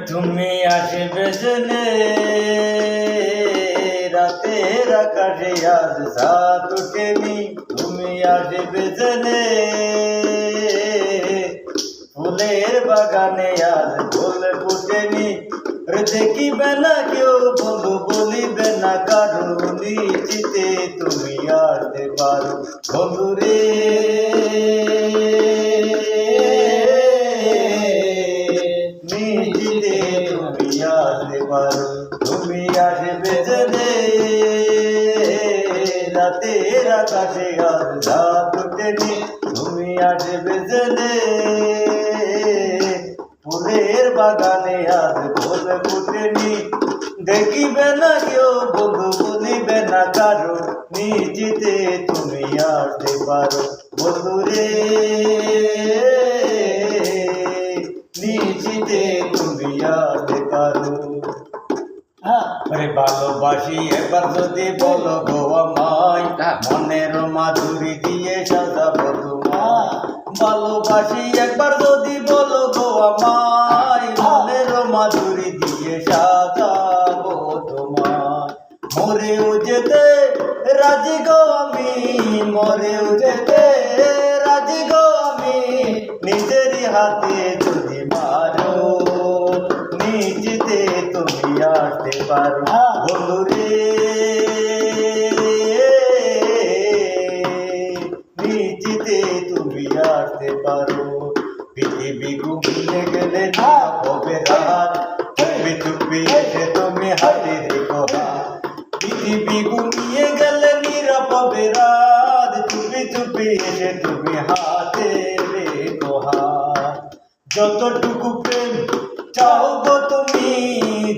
তুমি আসবে জেনে রাতের আকাশে আজ সাত উঠেনি। তুমি আসবে জেনে ফুলের বাগানে আজ ফুল ফুটেনি। দেখিবে না কেউ বন্ধু, বলিবে না কারো, নিশ্চিতে তুমি আসতে পারো বন্ধু রে। নিশ্চিতে তুমি আসতে পারো, তুমি আসবে জেনে রাতের আকাশে আজ রাত উঠেনি। তুমি আসবে জেনে ফুলের বাগানে আজ ফুল ফুটেনি। দেখিবে না কেউ বন্ধু, বলিবে না কারো, নিশ্চিতে তুমি আসতে পারো বন্ধু রে। নিশ্চিতে তুমি আসতে পারো। আরে ভালোবাসি একবার যদি বলো গো আমায়, মনের মাধুরী দিয়ে সাজাবো তোমায়। ভালোবাসি একবার যদি বলো গো আমায়, মনের মাধুরী দিয়ে সাজাবো তোমায়। মরেও যেতে রাজি গো আমি, মরেও যেতে রাজি গো আমি, নিজেরই হাতে যদি মারো, নিশ্চিতে তুমি আসতে পারো বন্ধু রে। নিশ্চিতে তুমি আসতে পারো। পৃথিবী ঘুমিয়ে গেলে হবে রাত, চুপি চুপি এসে তুমি হাতে রেখো হাত। পৃথিবী ঘুমিয়ে গেলে নীরব হবে রাত, চুপি চুপি এসে তুমি হাতে রেখো হাত। যতটুকু প্রেম চাও গো তুমি,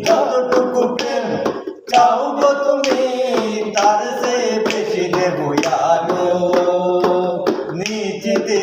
যতটুকু প্রেম চাও গো তুমি, তার চেয়ে বেশি দেবো আরো। নিশ্চিতে